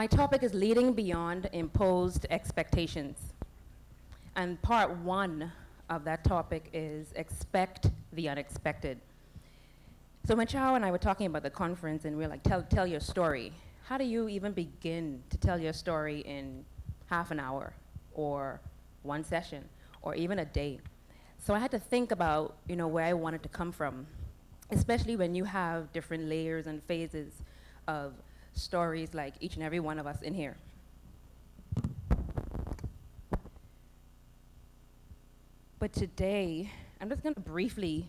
My topic is leading beyond imposed expectations. And part one of that topic is expect the unexpected. So when Chao and I were talking about the conference and we were like, tell your story. How do you even begin to tell your story in half an hour or one session or even a day? So I had to think about, where I wanted to come from, especially when you have different layers and phases of stories like each and every one of us in here. But today, I'm just going to briefly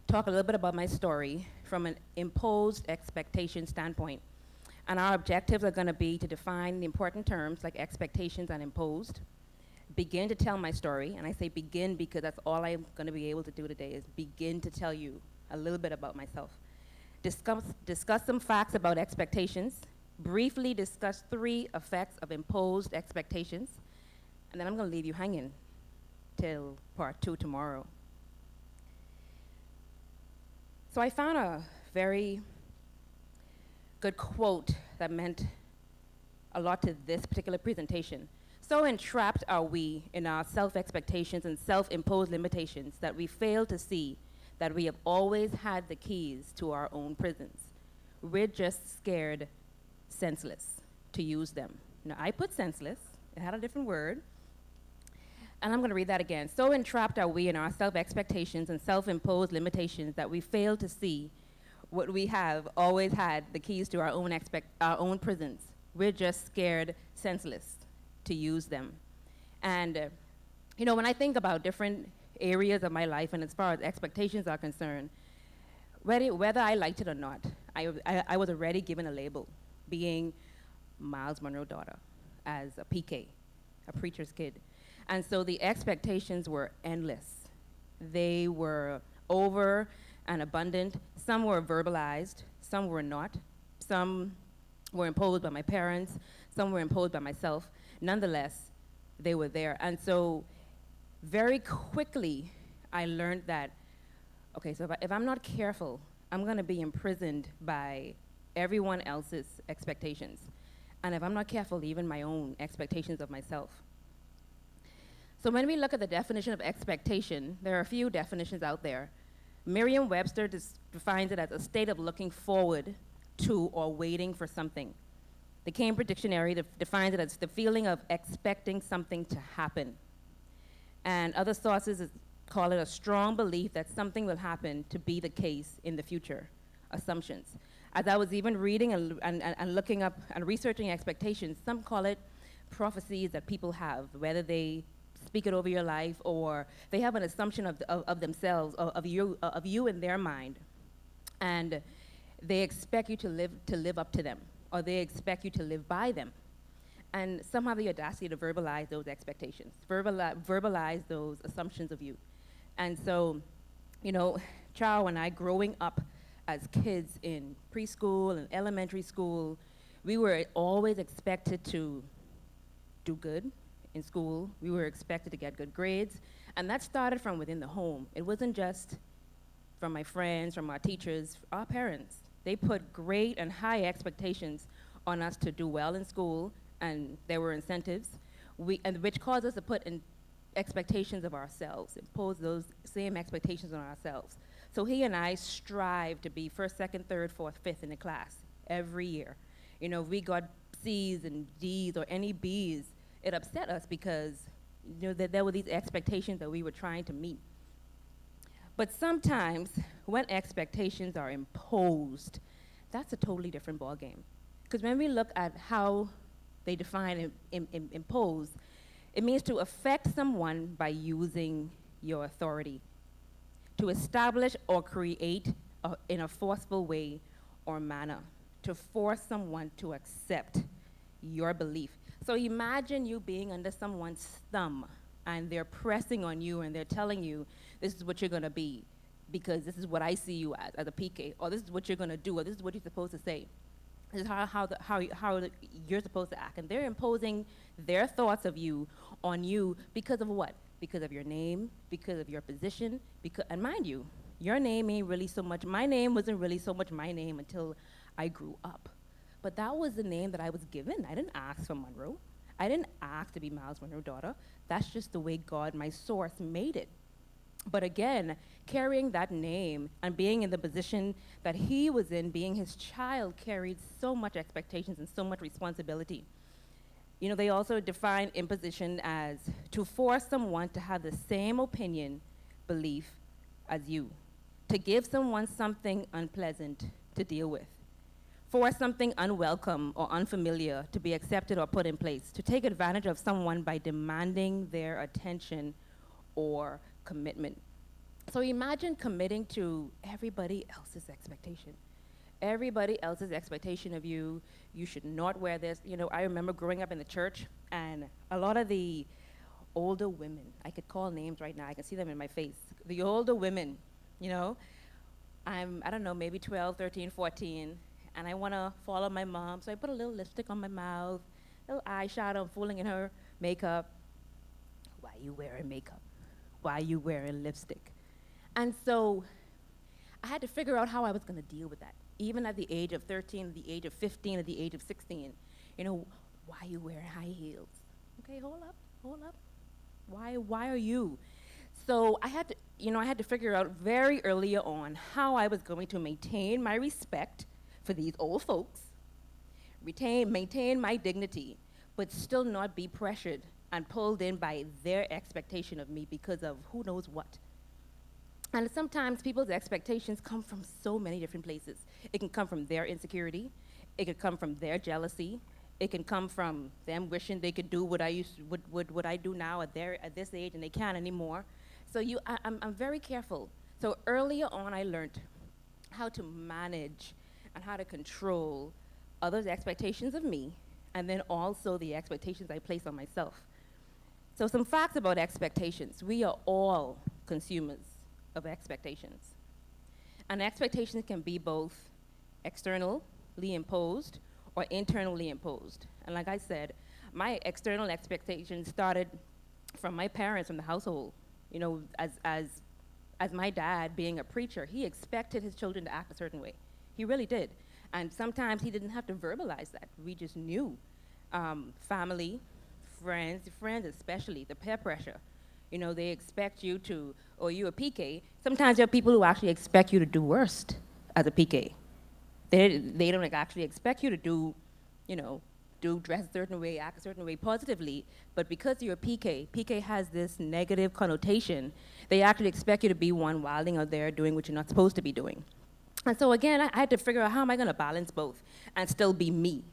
talk a little bit about my story from an imposed expectation standpoint. And our objectives are going to be to define the important terms like expectations and imposed, begin to tell my story, and I say begin because that's all I'm going to be able to do today is begin to tell you a little bit about myself. Discuss some facts about expectations, briefly discuss 3 effects of imposed expectations, and then I'm going to leave you hanging till part 2 tomorrow. So I found a very good quote that meant a lot to this particular presentation. So entrapped are we in our self-expectations and self-imposed limitations that we fail to see that we have always had the keys to our own prisons. We're just scared senseless to use them. Now, I put senseless, it had a different word, and I'm gonna read that again. So entrapped are we in our self-expectations and self-imposed limitations that we fail to see what we have always had the keys to our own prisons. We're just scared senseless to use them. And when I think about different areas of my life and as far as expectations are concerned, whether I liked it or not, I was already given a label, being Miles Monroe daughter, as a PK, a preacher's kid. And so the expectations were endless. They were over and abundant. Some were verbalized, some were not. Some were imposed by my parents, some were imposed by myself. Nonetheless, they were there. And so very quickly, I learned that, okay, so if I'm not careful, I'm gonna be imprisoned by everyone else's expectations. And if I'm not careful, even my own expectations of myself. So when we look at the definition of expectation, there are a few definitions out there. Merriam-Webster defines it as a state of looking forward to or waiting for something. The Cambridge Dictionary defines it as the feeling of expecting something to happen. And other sources call it a strong belief that something will happen to be the case in the future, assumptions. As I was even reading and looking up and researching expectations, some call it prophecies that people have, whether they speak it over your life or they have an assumption of themselves, of you in their mind. And they expect you to live up to them, or they expect you to live by them. And some have the audacity to verbalize those expectations, verbalize those assumptions of you. And so, Chao and I, growing up as kids in preschool and elementary school, we were always expected to do good in school. We were expected to get good grades. And that started from within the home. It wasn't just from my friends, from our teachers, our parents. They put great and high expectations on us to do well in school, and there were incentives, which caused us to put in expectations of ourselves, impose those same expectations on ourselves. So he and I strive to be first, second, third, fourth, fifth in the class every year. If we got C's and D's or any B's, it upset us because that there were these expectations that we were trying to meet. But sometimes when expectations are imposed, that's a totally different ballgame. Because when we look at how they define impose, it means to affect someone by using your authority, to establish or create in a forceful way or manner, to force someone to accept your belief. So imagine you being under someone's thumb and they're pressing on you and they're telling you, this is what you're gonna be because this is what I see you as a PK, or this is what you're gonna do, or this is what you're supposed to say. This is how you're supposed to act. And they're imposing their thoughts of you on you because of what? Because of your name, because of your position, and mind you, your name ain't really so much, my name wasn't really so much my name until I grew up. But that was the name that I was given. I didn't ask for Munroe. I didn't ask to be Miles Munroe's daughter. That's just the way God, my source, made it. But again, carrying that name and being in the position that he was in, being his child, carried so much expectations and so much responsibility. You know, they also define imposition as to force someone to have the same opinion, belief as you, to give someone something unpleasant to deal with, force something unwelcome or unfamiliar to be accepted or put in place, to take advantage of someone by demanding their attention or commitment. So imagine committing to everybody else's expectation. Everybody else's expectation of you. You should not wear this. You know, I remember growing up in the church, and a lot of the older women, I could call names right now, I can see them in my face. The older women, you know, I don't know, maybe 12, 13, 14, and I want to follow my mom, so I put a little lipstick on my mouth, a little eyeshadow, I'm fooling in her makeup. Why you wearing makeup? Why you wearing lipstick? And so I had to figure out how I was going to deal with that. Even at the age of 13, at the age of 15, at the age of 16, you know, why are you wearing high heels? Okay, hold up. Why are you? So I had to figure out very early on how I was going to maintain my respect for these old folks, maintain my dignity, but still not be pressured and pulled in by their expectation of me because of who knows what. And sometimes people's expectations come from so many different places. It can come from their insecurity. It could come from their jealousy. It can come from them wishing they could do what I do now at this age, and they can't anymore. So I'm very careful. So earlier on, I learned how to manage and how to control others' expectations of me, and then also the expectations I place on myself. So some facts about expectations. We are all consumers of expectations. And expectations can be both externally imposed or internally imposed. And like I said, my external expectations started from my parents, from the household. You know, as my dad, being a preacher, he expected his children to act a certain way. He really did. And sometimes he didn't have to verbalize that. We just knew. Family, friends especially, the peer pressure. You know, they expect you to, or you're a PK. Sometimes there are people who actually expect you to do worse as a PK. They don't actually expect you to do, you know, dress a certain way, act a certain way positively, but because you're a PK has this negative connotation. They actually expect you to be one wilding out there doing what you're not supposed to be doing. And so again, I had to figure out how am I gonna balance both and still be me?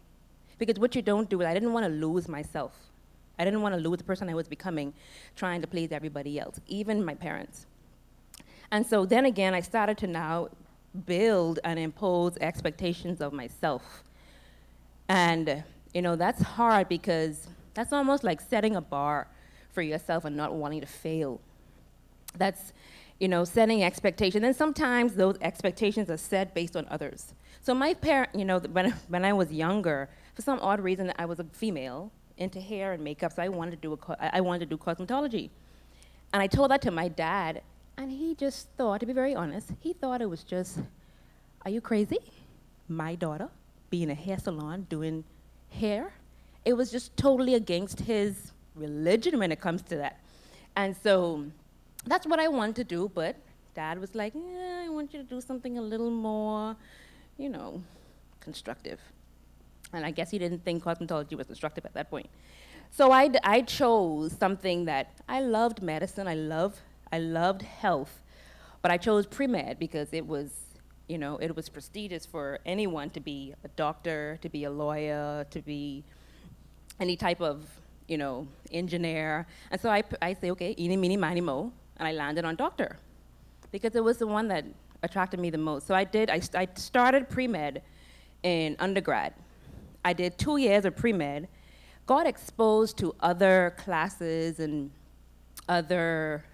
Because what you don't do is I didn't wanna lose myself. I didn't want to lose the person I was becoming, trying to please everybody else, even my parents. And so then again, I started to now build and impose expectations of myself. And, you know, that's hard because that's almost like setting a bar for yourself and not wanting to fail. That's, you know, setting expectations. And sometimes those expectations are set based on others. So my parent, you know, when I was younger, for some odd reason, I was a female, into hair and makeup, so I wanted to do cosmetology. And I told that to my dad, and he just thought, to be very honest, he thought it was just, are you crazy? My daughter being in a hair salon doing hair? It was just totally against his religion when it comes to that. And so that's what I wanted to do, but Dad was like, I want you to do something a little more, you know, constructive. And I guess he didn't think cosmetology was constructive at that point. So I chose something that I loved medicine, I loved health, but I chose pre-med because it was, you know, it was prestigious for anyone to be a doctor, to be a lawyer, to be any type of, you know, engineer. And so I say, okay, eeny, meeny, miny, mo, and I landed on doctor because it was the one that attracted me the most. So I started pre-med in undergrad. I did 2 years of pre-med, got exposed to other classes and other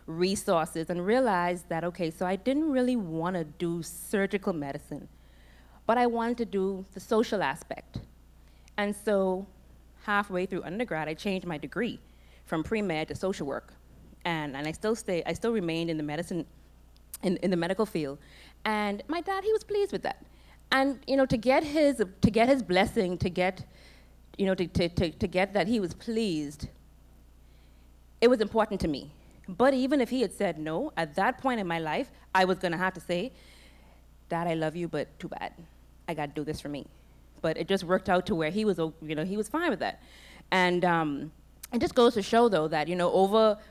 resources and realized that, okay, so I didn't really want to do surgical medicine, but I wanted to do the social aspect. And so halfway through undergrad, I changed my degree from pre-med to social work. And I still remained in the medicine, in the medical field. And my dad, he was pleased with that. And, to get his blessing, to get, to get that he was pleased, it was important to me. But even if he had said no, at that point in my life, I was gonna have to say, Dad, I love you, but too bad. I gotta do this for me. But it just worked out to where he was, he was fine with that. And it just goes to show, though, that,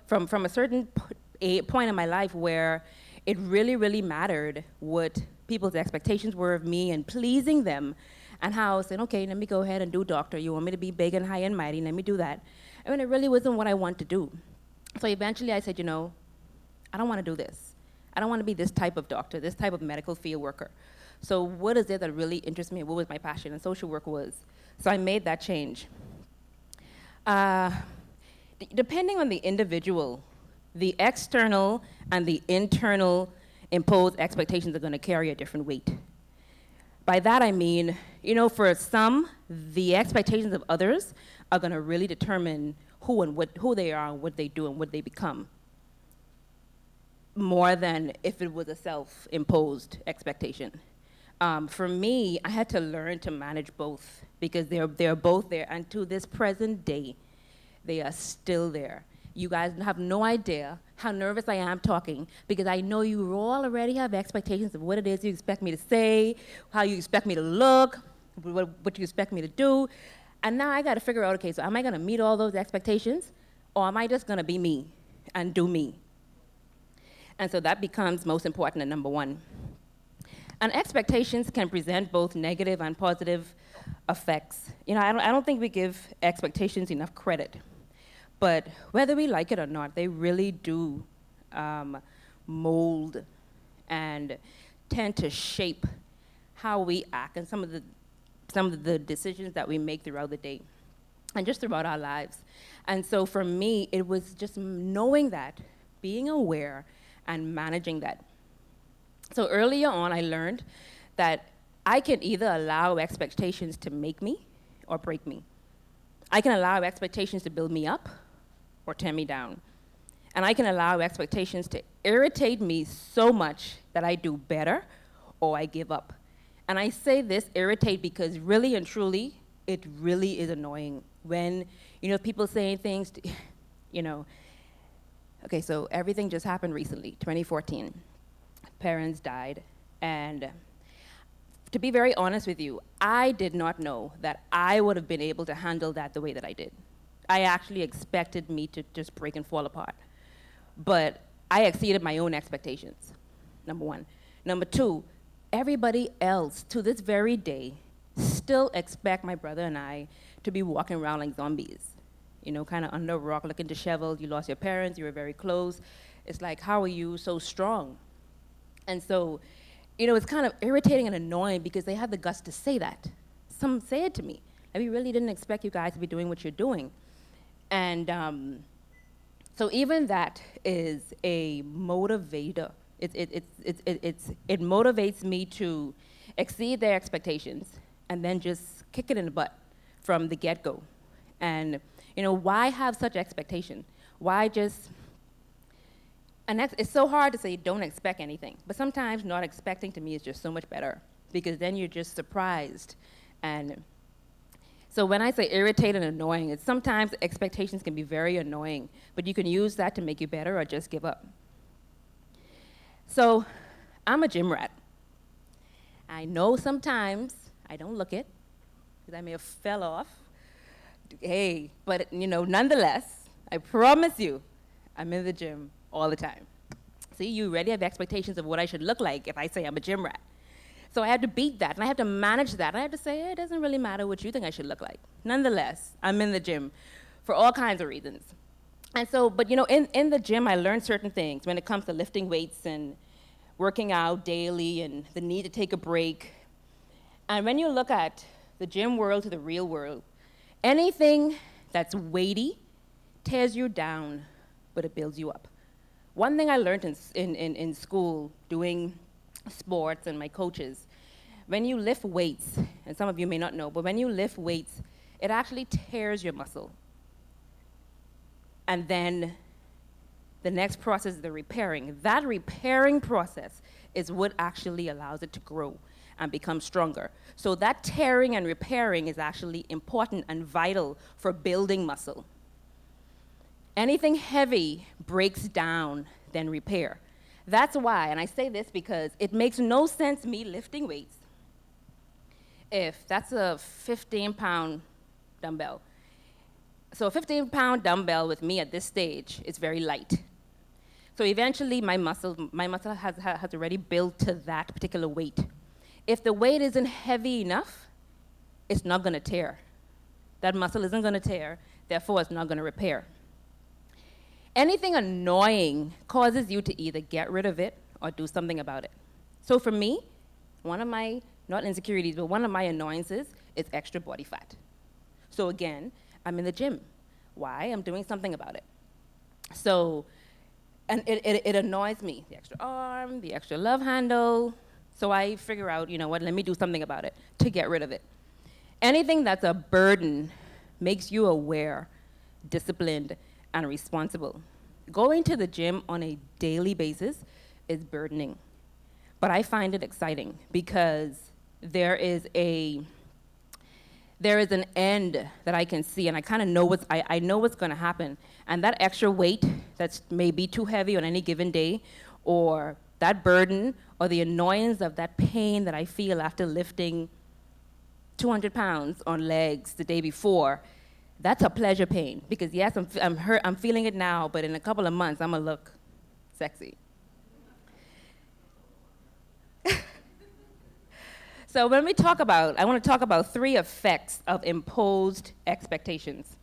from a certain point in my life where it really, really mattered what people's expectations were of me and pleasing them, and how I said, okay, let me go ahead and do doctor. You want me to be big and high and mighty, let me do that. I mean, it really wasn't what I wanted to do. So eventually I said, I don't want to do this. I don't want to be this type of doctor, this type of medical field worker. So what is it that really interests me? What was my passion? And social work was. So I made that change. Depending on the individual, the external and the internal imposed expectations are going to carry a different weight. By that I mean, for some, the expectations of others are going to really determine who they are and what they do and what they become, more than if it was a self-imposed expectation. For me, I had to learn to manage both, because they're both there, and to this present day, they are still there. You guys have no idea how nervous I am talking, because I know you all already have expectations of what it is you expect me to say, how you expect me to look, what you expect me to do. And now I got to figure out, okay, so am I going to meet all those expectations, or am I just going to be me and do me? And so that becomes most important and number one. And expectations can present both negative and positive effects. I don't think we give expectations enough credit. But whether we like it or not, they really do mold and tend to shape how we act and some of the decisions that we make throughout the day and just throughout our lives. And so for me, it was just knowing that, being aware, and managing that. So earlier on, I learned that I can either allow expectations to make me or break me. I can allow expectations to build me up or tear me down. And I can allow expectations to irritate me so much that I do better or I give up. And I say this, irritate, because really and truly, it really is annoying when, people saying things, okay, so everything just happened recently, 2014. Parents died, and to be very honest with you, I did not know that I would have been able to handle that the way that I did. I actually expected me to just break and fall apart. But I exceeded my own expectations, number one. Number two, everybody else, to this very day, still expect my brother and I to be walking around like zombies. Kind of under a rock, looking disheveled. You lost your parents, you were very close. It's like, how are you so strong? And so, it's kind of irritating and annoying because they have the guts to say that. Some say it to me. We really didn't expect you guys to be doing what you're doing. And so even that is a motivator. It motivates me to exceed their expectations and then just kick it in the butt from the get-go. And why have such expectation? Why just, and it's so hard to say don't expect anything, but sometimes not expecting to me is just so much better, because then you're just surprised. And so when I say irritated and annoying, it's sometimes expectations can be very annoying, but you can use that to make you better or just give up. So I'm a gym rat. I know sometimes I don't look it, because I may have fell off. Hey, but nonetheless, I promise you, I'm in the gym all the time. See, you already have expectations of what I should look like if I say I'm a gym rat. So I had to beat that, and I had to manage that. I had to say, hey, it doesn't really matter what you think I should look like. Nonetheless, I'm in the gym for all kinds of reasons. And so, but in the gym, I learned certain things when it comes to lifting weights and working out daily and the need to take a break. And when you look at the gym world to the real world, anything that's weighty tears you down, but it builds you up. One thing I learned in school, doing sports and my coaches, when you lift weights, and some of you may not know, but when you lift weights, it actually tears your muscle. And then the next process is the repairing. That repairing process is what actually allows it to grow. and become stronger. So that tearing and repairing is actually important and vital for building muscle. Anything heavy breaks down, then repair. That's why, and I say this because it makes no sense me lifting weights if that's a 15-pound dumbbell. So a 15-pound dumbbell with me at this stage is very light. So eventually my muscle has already built to that particular weight. If the weight isn't heavy enough, it's not gonna tear. That muscle isn't gonna tear, therefore it's not gonna repair. Anything annoying causes you to either get rid of it or do something about it. So for me, one of my, not insecurities, but one of my annoyances is extra body fat. So again, I'm in the gym. Why? I'm doing something about it. So, and it annoys me, the extra arm, the extra love handle. So I figure out, you know what, let me do something about it to get rid of it. Anything that's a burden makes you aware, disciplined, and responsible. Going to the gym on a daily basis is burdening, but I find it exciting because there is an end that I can see, and I kind of know I know what's going to happen. And that extra weight that's maybe too heavy on any given day, or that burden, or the annoyance of that pain that I feel after lifting 200 pounds on legs the day before, that's a pleasure pain. Because yes, I'm hurt, I'm feeling it now, but in a couple of months, I'm gonna look sexy. So when we talk about, I want to talk about 3 effects of imposed expectations.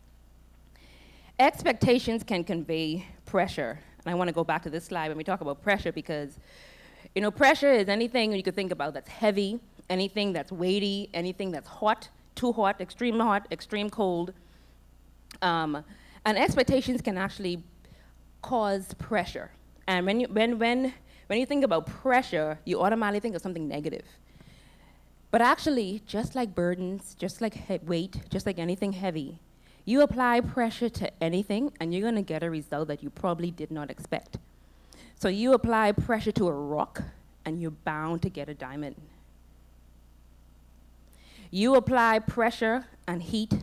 Expectations can convey pressure. And I want to go back to this slide when we talk about pressure because, you know, pressure is anything you could think about that's heavy, anything that's weighty, anything that's hot, too hot, extreme cold. And expectations can actually cause pressure. And when you think about pressure, you automatically think of something negative. But actually, just like burdens, just like weight, just like anything heavy, you apply pressure to anything, and you're gonna get a result that you probably did not expect. So you apply pressure to a rock, and you're bound to get a diamond. You apply pressure and heat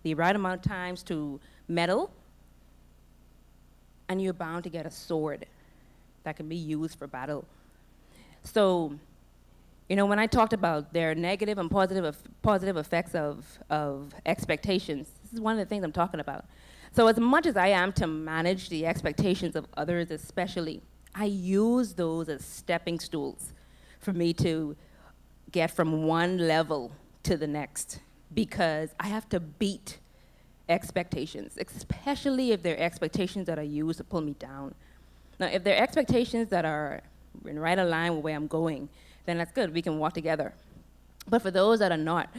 the right amount of times to metal, and you're bound to get a sword that can be used for battle. So, you know, when I talked about their negative and positive effects of expectations, this is one of the things I'm talking about. So as much as I am to manage the expectations of others especially, I use those as stepping stools for me to get from one level to the next, because I have to beat expectations, especially if they're expectations that are used to pull me down. Now, if they're expectations that are in right line with where I'm going, then that's good, we can walk together. But for those that are not,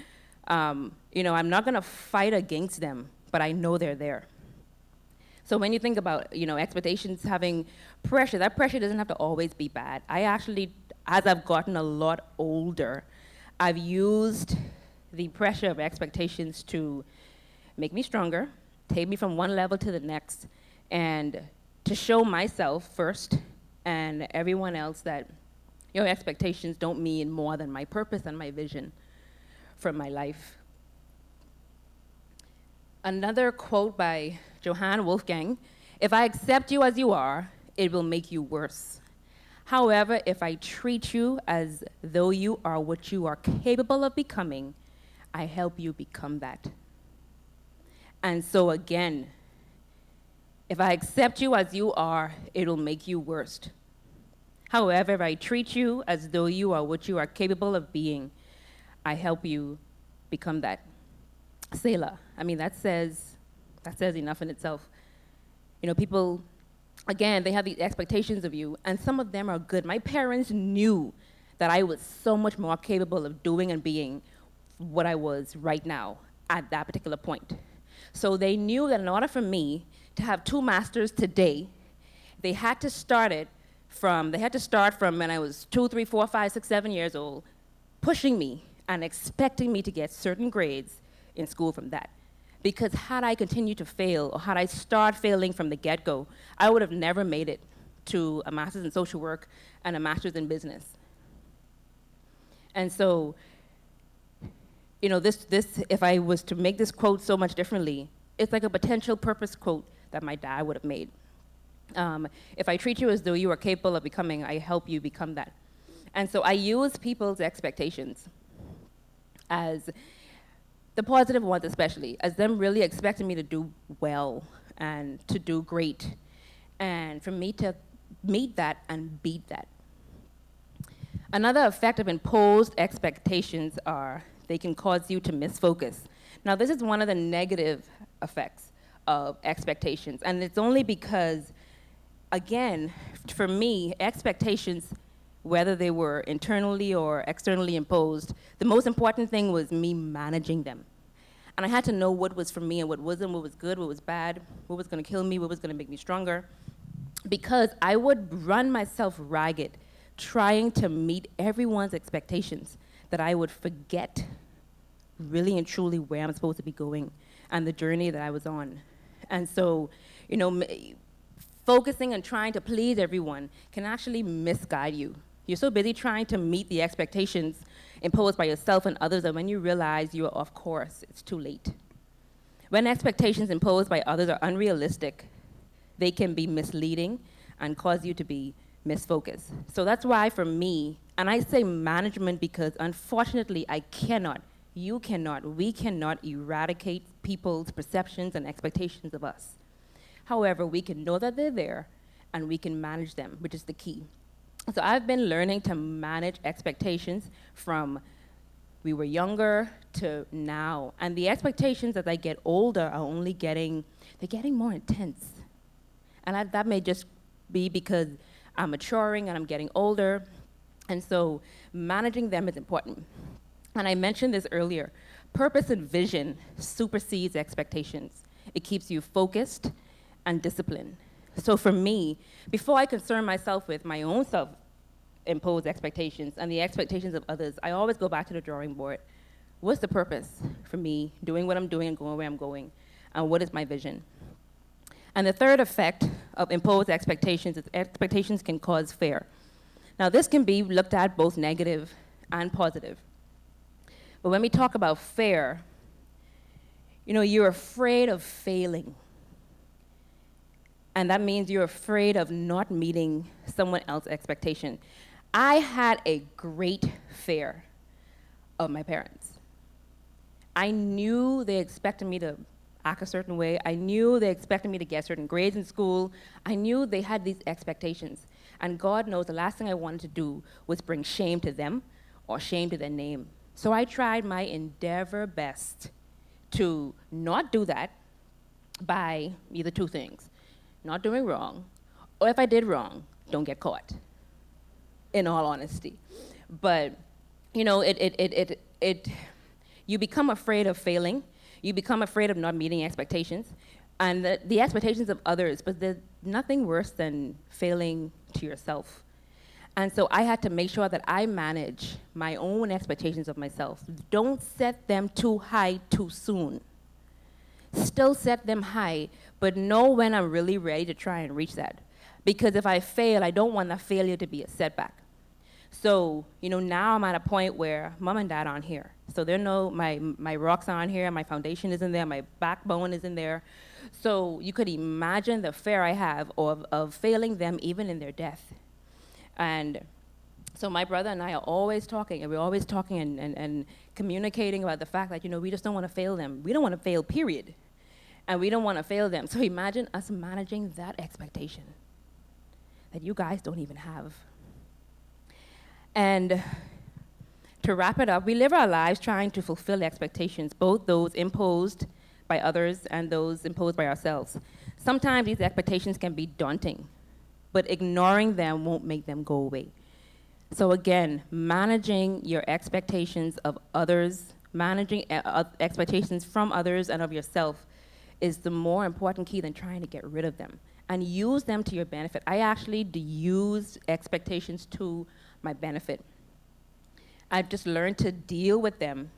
you know, I'm not gonna fight against them, but I know they're there. So when you think about, you know, expectations having pressure, that pressure doesn't have to always be bad. I actually, as I've gotten a lot older, I've used the pressure of expectations to make me stronger, take me from one level to the next, and to show myself first and everyone else that your expectations don't mean more than my purpose and my vision for my life. Another quote by Johann Wolfgang: "If I accept you as you are, it will make you worse. However, if I treat you as though you are what you are capable of becoming, I help you become that." And so again, if I accept you as you are, it'll make you worse. However, if I treat you as though you are what you are capable of being, I help you become that. Selah. I mean, that says enough in itself. You know, people, again, they have these expectations of you, and some of them are good. My parents knew that I was so much more capable of doing and being what I was right now at that particular point. So they knew that in order for me to have 2 masters today, they had to start from when I was 2, 3, 4, 5, 6, 7 years old, pushing me and expecting me to get certain grades in school from that. Because had I continued to fail, or had I started failing from the get-go, I would have never made it to a master's in social work and a master's in business. And so, if I was to make this quote so much differently, it's like a potential purpose quote that my dad would have made. If I treat you as though you are capable of becoming, I help you become that. And so I use people's expectations as the positive ones especially, as them really expecting me to do well and to do great, and for me to meet that and beat that. Another effect of imposed expectations are they can cause you to misfocus. Now, this is one of the negative effects of expectations, and it's only because, again, for me, expectations, whether they were internally or externally imposed, the most important thing was me managing them. And I had to know what was for me and what wasn't, what was good, what was bad, what was gonna kill me, what was gonna make me stronger. Because I would run myself ragged trying to meet everyone's expectations, that I would forget really and truly where I'm supposed to be going and the journey that I was on. And so, focusing on trying to please everyone can actually misguide you. You're so busy trying to meet the expectations imposed by yourself and others that when you realize you are off course, it's too late. When expectations imposed by others are unrealistic, they can be misleading and cause you to be misfocused. So that's why for me, and I say management because unfortunately I cannot, you cannot, we cannot eradicate people's perceptions and expectations of us. However, we can know that they're there and we can manage them, which is the key. So I've been learning to manage expectations from we were younger to now. And the expectations as I get older are only they're getting more intense. And that may just be because I'm maturing and I'm getting older. And so managing them is important. And I mentioned this earlier. Purpose and vision supersedes expectations. It keeps you focused and disciplined. So for me, before I concern myself with my own self-imposed expectations and the expectations of others, I always go back to the drawing board. What's the purpose for me doing what I'm doing and going where I'm going? And what is my vision? And the third effect of imposed expectations is expectations can cause fear. Now this can be looked at both negative and positive. But when we talk about fear, you're afraid of failing. And that means you're afraid of not meeting someone else's expectation. I had a great fear of my parents. I knew they expected me to act a certain way. I knew they expected me to get certain grades in school. I knew they had these expectations. And God knows the last thing I wanted to do was bring shame to them or shame to their name. So I tried my endeavor best to not do that by either two things. Not doing wrong, or if I did wrong, don't get caught, in all honesty. But, you become afraid of failing, you become afraid of not meeting expectations, and the expectations of others, but there's nothing worse than failing to yourself. And so I had to make sure that I manage my own expectations of myself. Don't set them too high too soon. Still set them high, but know when I'm really ready to try and reach that. Because if I fail, I don't want that failure to be a setback. So, now I'm at a point where mom and dad aren't here. So they know my rocks aren't here, my foundation isn't there, my backbone isn't there. So you could imagine the fear I have of failing them even in their death. And so my brother and I are always talking, and we're always talking and communicating about the fact that, we just don't want to fail them. We don't want to fail, period. And we don't want to fail them. So imagine us managing that expectation that you guys don't even have. And to wrap it up, we live our lives trying to fulfill expectations, both those imposed by others and those imposed by ourselves. Sometimes these expectations can be daunting, but ignoring them won't make them go away. So again, managing your expectations of others, managing expectations from others and of yourself is the more important key than trying to get rid of them. And use them to your benefit. I actually use expectations to my benefit. I've just learned to deal with them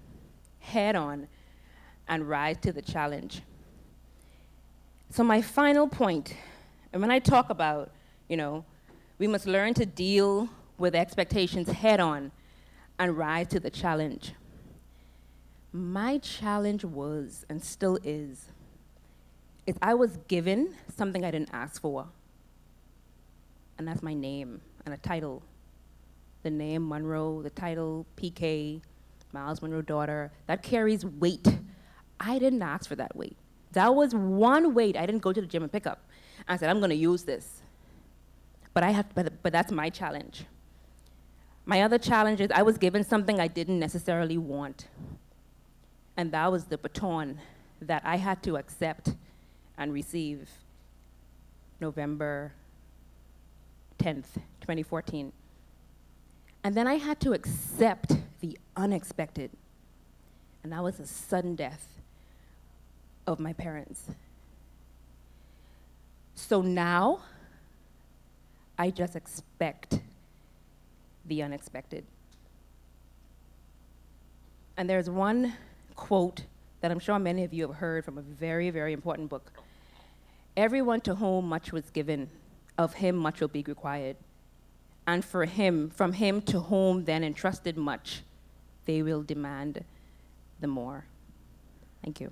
head on and rise to the challenge. So my final point, and when I talk about, we must learn to deal with expectations head on, and rise to the challenge. My challenge was, and still is I was given something I didn't ask for. And that's my name and a title. The name Munroe, the title PK, Miles Munroe daughter, that carries weight. I didn't ask for that weight. That was one weight I didn't go to the gym and pick up. I said, I'm gonna use this. But that's my challenge. My other challenge is I was given something I didn't necessarily want. And that was the baton that I had to accept and receive November 10th, 2014. And then I had to accept the unexpected. And that was the sudden death of my parents. So now, I just expect the unexpected. And there's one quote that I'm sure many of you have heard from a very, very important book. Everyone to whom much was given, of him much will be required. And from him to whom then entrusted much, they will demand the more. Thank you.